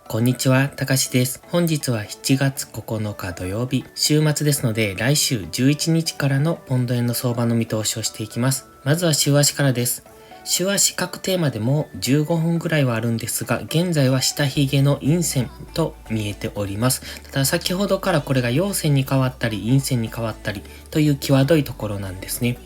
こんにちは、たかしです。本日は7月9日土曜日、週末ですので、来週11日からのポンド円の相場の見通しをしていきます。まずは週足からです。週足各テーマでも15分ぐらいはあるんですが、現在は下髭の陰線と見えております。ただ先ほどからこれが陽線に変わったり陰線に変わったりという際どいところなんですね。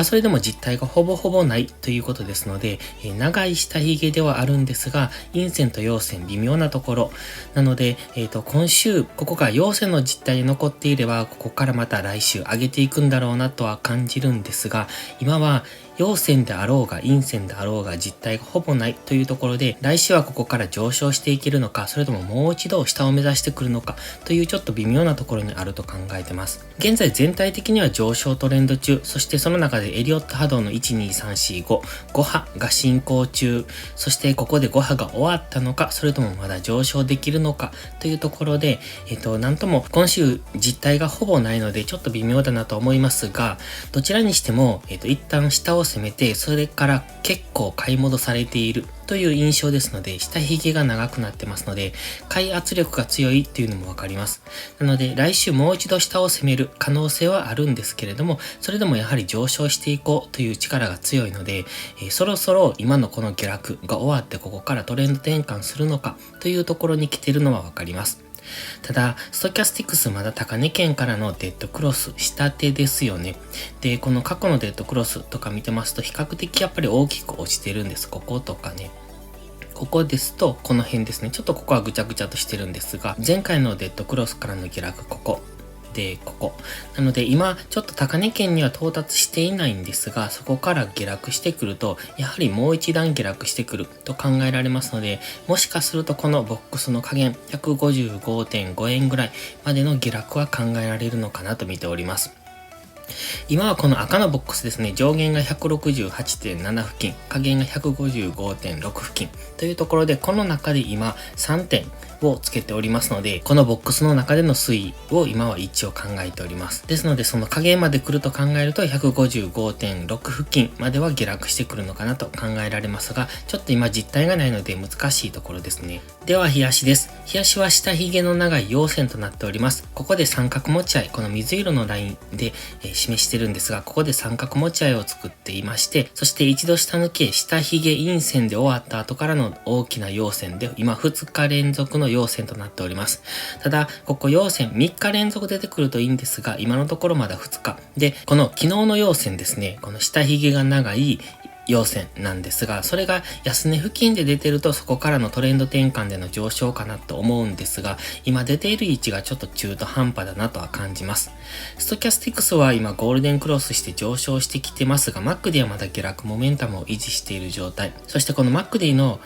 それでも実態がほぼほぼないということですので、長い下髭ではあるんですが、陰線と陽線微妙なところ。なので、今週、ここが陽線の実態に残っていれば、ここからまた来週上げていくんだろうなとは感じるんですが、今は陽線であろうが陰線であろうが実態がほぼないというところで、来週はここから上昇していけるのか、それとももう一度下を目指してくるのかというちょっと微妙なところにあると考えてます。現在全体的には上昇トレンド中、そしてその中でエリオット波動の1、2、3、4、5、5波が進行中、そしてここで5波が終わったのか、それともまだ上昇できるのかというところで、なんとも今週実態がほぼないのでちょっと微妙だなと思いますが、どちらにしても、一旦下を攻めて、それから結構買い戻されているという印象ですので、下髭が長くなってますので、買い圧力が強いっていうのもわかります。なので、来週もう一度下を攻める可能性はあるんですけれども、それでもやはり上昇していこうという力が強いので、そろそろ今のこの下落が終わってここからトレンド転換するのかというところに来てるのはわかります。ただ、ストキャスティクスまだ高値圏からのデッドクロス下手ですよね。で、この過去のデッドクロスとか見てますと比較的やっぱり大きく落ちてるんです。こことかね。ここですと、この辺ですね。ちょっとここはぐちゃぐちゃとしてるんですが、前回のデッドクロスからの下落、ここ。で、ここ。なので今、ちょっと高値圏には到達していないんですが、そこから下落してくると、やはりもう一段下落してくると考えられますので、もしかするとこのボックスの加減、155.5 円ぐらいまでの下落は考えられるのかなと見ております。今はこの赤のボックスですね、上限が 168.7 付近、下限が 155.6 付近というところで、この中で今3点をつけておりますので、このボックスの中での推移を今は一応考えております。ですので、その下限まで来ると考えると 155.6 付近までは下落してくるのかなと考えられますが、ちょっと今実体がないので難しいところですね。では、日足です。日足は下髭の長い陽線となっております。ここで三角持ち合い、この水色のラインで、示してるんですが、ここで三角持ち合いを作っていまして、そして一度下抜け、下髭陰線で終わった後からの大きな陽線で、今2日連続の陽線となっております。ただ、ここ陽線3日連続出てくるといいんですが、今のところまだ2日。で、この昨日の陽線ですね、この下髭が長い陽線なんですが、それが安値付近で出てるとそこからのトレンド転換での上昇かなと思うんですが、今出ている位置がちょっと中途半端だなとは感じます。ストキャスティクスは今ゴールデンクロスして上昇してきてますが、マックディはまだ下落モメンタムを維持している状態。そしてこのマックディの、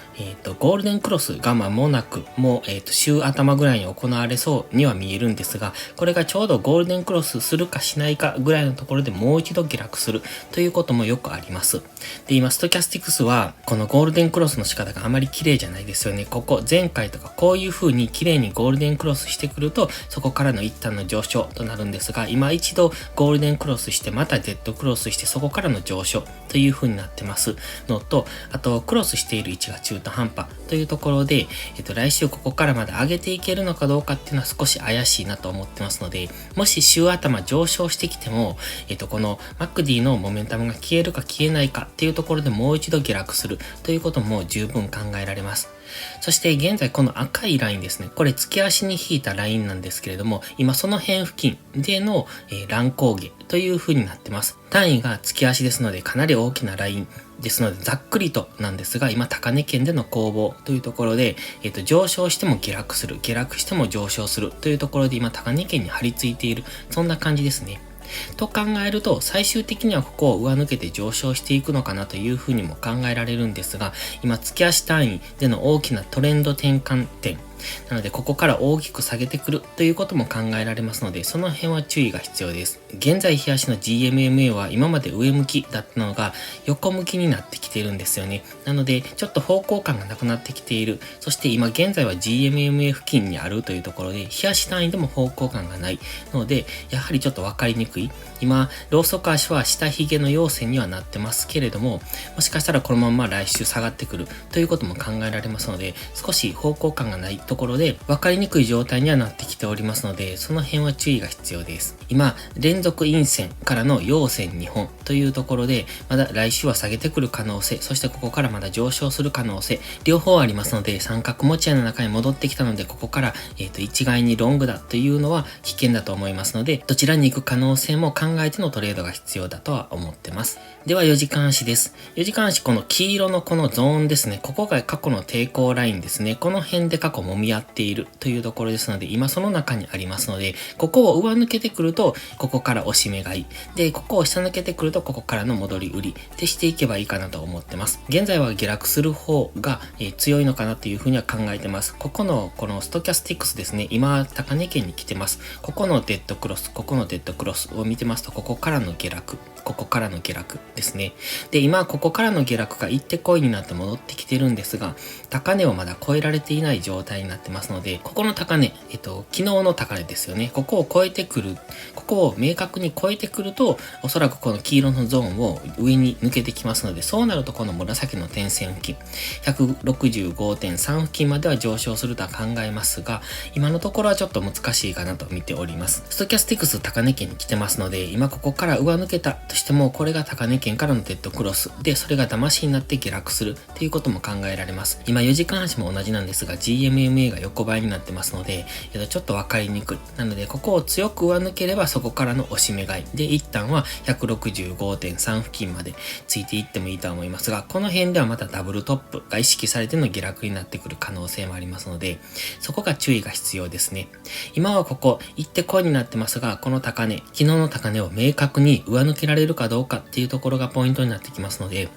ゴールデンクロスが間もなく、もう、週頭ぐらいに行われそうには見えるんですが、これがちょうどゴールデンクロスするかしないかぐらいのところでもう一度下落するということもよくあります。で、今、ストキャスティクスは、このゴールデンクロスの仕方があまり綺麗じゃないですよね。ここ、前回とかこういう風に綺麗にゴールデンクロスしてくると、そこからの一旦の上昇となるんですが、今一度ゴールデンクロスして、またデッドクロスして、そこからの上昇という風になってますのと、あと、クロスしている位置が中途半端というところで、来週ここからまだ上げていけるのかどうかっていうのは少し怪しいなと思ってますので、もし週頭上昇してきても、このマックディのモメンタムが消えるか消えないかっていうところでもう一度下落するということも十分考えられます。そして現在この赤いラインですね。これ月足に引いたラインなんですけれども、今その辺付近での、乱高下という風になってます。単位が月足ですのでかなり大きなラインですのでざっくりとなんですが、今高値圏での攻防というところで、上昇しても下落する、下落しても上昇するというところで今高値圏に張り付いている、そんな感じですね。と考えると、最終的にはここを上抜けて上昇していくのかなというふうにも考えられるんですが、今月足単位での大きなトレンド転換点なので、ここから大きく下げてくるということも考えられますので、その辺は注意が必要です。現在、日足の GMMA は今まで上向きだったのが横向きになってきているんですよね。なので、ちょっと方向感がなくなってきている。そして今現在は GMMA 付近にあるというところで、日足単位でも方向感がないので、やはりちょっとわかりにくい。今、ローソク足は下髭の陽線にはなってますけれども、もしかしたらこのまま来週下がってくるということも考えられますので、少し方向感がないところで分かりにくい状態にはなってきておりますので、その辺は注意が必要です。今、連続陰線からの陽線2本というところで、まだ来週は下げてくる可能性、そしてここからまだ上昇する可能性、両方ありますので、三角持ち合いの中に戻ってきたので、ここから、一概にロングだというのは危険だと思いますので、どちらに行く可能性も考えてのトレードが必要だとは思ってます。では4時間足です。4時間足、この黄色のこのゾーンですね。ここが過去の抵抗ラインですね。この辺で過去揉み合っているというところですので、今その中にありますので、ここを上抜けてくると、ここから押し目買い。で、ここを下抜けてくると、ここからの戻り売り。でしていけばいいかなと思ってます。現在は下落する方が、強いのかなというふうには考えてます。このストキャスティクスですね。今、高値圏に来てます。ここのデッドクロス、ここのデッドクロスを見てますと、ここからの下落。ここからの下落ですね。で、今、ここからの下落が行ってこいになって戻ってきてるんですが、高値をまだ超えられていない状態になってますので、ここの高値、昨日の高値ですよね。ここを超えてくる、ここを明確に超えてくると、おそらくこの黄色のゾーンを上に抜けてきますので、そうなるとこの紫の点線付近、165.3 付近までは上昇するとは考えますが、今のところはちょっと難しいかなと見ております。ストキャスティクス高値圏に来てますので、今ここから上抜けたとしても、これが高値圏からのデッドクロスで、それが騙しになって下落するっていうことも考えられます。今4時間足も同じなんですが、GMMA が横ばいになってますので、ちょっと分かりにくい。なので、ここを強く上抜ければ、そこからの押し目買いで、一旦は 165.3 付近までついていってもいいとは思いますが、この辺ではまたダブルトップが意識されての下落になってくる可能性もありますので、そこが注意が必要ですね。今はここ、行ってこいになってますが、この高値、昨日の高値を明確に上抜けられるかどうかっていうところがポイントになってきますので、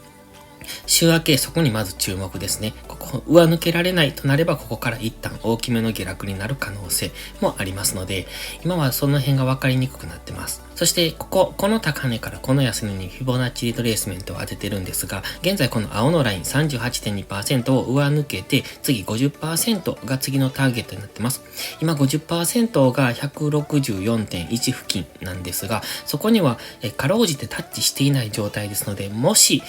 週明けそこにまず注目ですね。ここ上抜けられないとなれば、ここから一旦大きめの下落になる可能性もありますので、今はその辺が分かりにくくなってます。そしてこの高値からこの安値にフィボナッチリトレースメントを当ててるんですが、現在この青のライン 38.2% を上抜けて、次 50% が次のターゲットになってます。今 50% が 164.1 付近なんですが、そこにはかろうじてタッチしていない状態ですので、もし、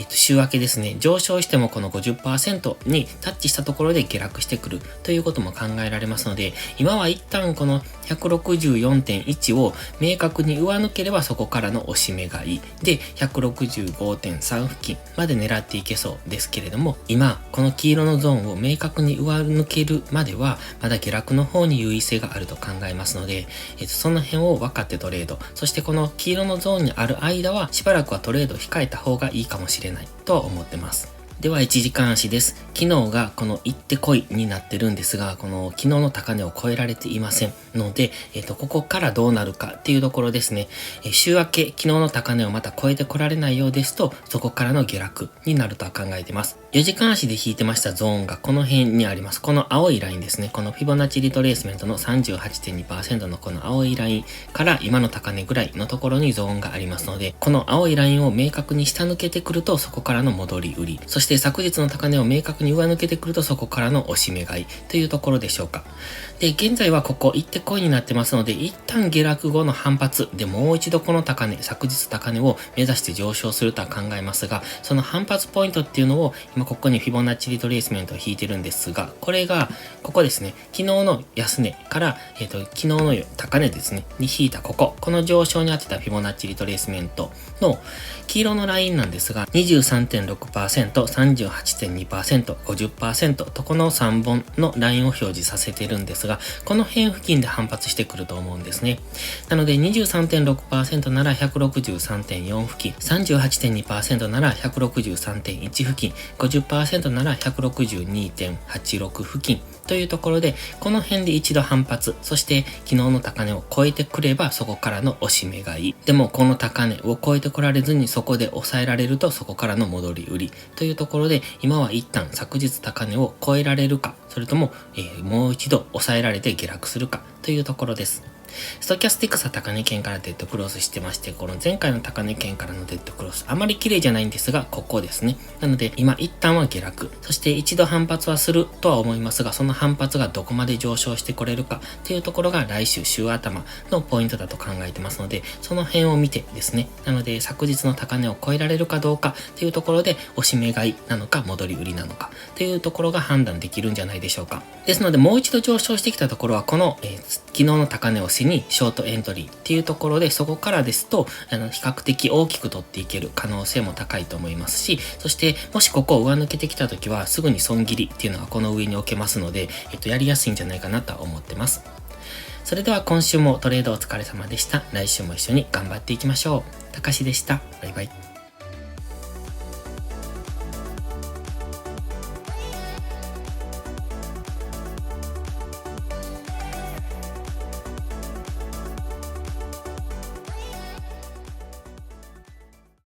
週明けですね、上昇してもこの 50% にタッチしたところで下落してくるということも考えられますので、今は一旦この 164.1 を明確に上抜ければそこからの押し目買いで 165.3 付近まで狙っていけそうですけれども、今この黄色のゾーンを明確に上抜けるまではまだ下落の方に優位性があると考えますので、その辺を分かってトレード、そしてこの黄色のゾーンにある間はしばらくはトレードを控えた方がいいかもしれないとは思ってます。では1時間足です。昨日がこの行ってこいになってるんですが、この昨日の高値を超えられていませんので、ここからどうなるかっていうところですね。週明け昨日の高値をまた超えてこられないようですと、そこからの下落になるとは考えています。4時間足で引いてましたゾーンがこの辺にあります。この青いラインですね。このフィボナッチリトレースメントの 38.2% のこの青いラインから今の高値ぐらいのところにゾーンがありますので、この青いラインを明確に下抜けてくるとそこからの戻り売り、そして昨日の高値を明確に上抜けてくるとそこからの押し目買いというところでしょうか。で、現在はここ行ってこいになってますので、一旦下落後の反発でもう一度この高値、昨日高値を目指して上昇するとは考えますが、その反発ポイントっていうのを今ここにフィボナッチリトレースメントを引いてるんですが、これがここですね、昨日の安値から、昨日の高値ですねに引いたこの上昇に当てたフィボナッチリトレースメントの黄色のラインなんですが、 23.6%、38.2%、50% とこの3本のラインを表示させてるんですが、この辺付近で反発してくると思うんですね。なので 23.6% なら 163.4 付近、38.2% なら 163.1 付近、50% なら 162.86 付近というところで、この辺で一度反発、そして昨日の高値を超えてくればそこからの押し目買い。でもこの高値を超えてこられずにそこで抑えられるとそこからの戻り売りというところで、今は一旦昨日高値を超えられるか、それとも、もう一度抑えられて下落するかというところです。ストキャスティクスは高値圏からデッドクロスしてまして、この前回の高値圏からのデッドクロス、あまり綺麗じゃないんですが、ここですね。なので、今一旦は下落。そして一度反発はするとは思いますが、その反発がどこまで上昇してこれるかっていうところが来週週頭のポイントだと考えてますので、その辺を見てですね。なので、昨日の高値を超えられるかどうかっていうところで、押し目買いなのか、戻り売りなのかっていうところが判断できるんじゃないでしょうか。ですので、もう一度上昇してきたところは、この、昨日の高値を背にショートエントリーっていうところで、そこからですと、比較的大きく取っていける可能性も高いと思いますし、そして、もしここを上抜けてきたときは、すぐに損切りっていうのはこの上に置けますので、やりやすいんじゃないかなとは思ってます。それでは今週もトレードお疲れ様でした。来週も一緒に頑張っていきましょう。たかしでした。バイバイ。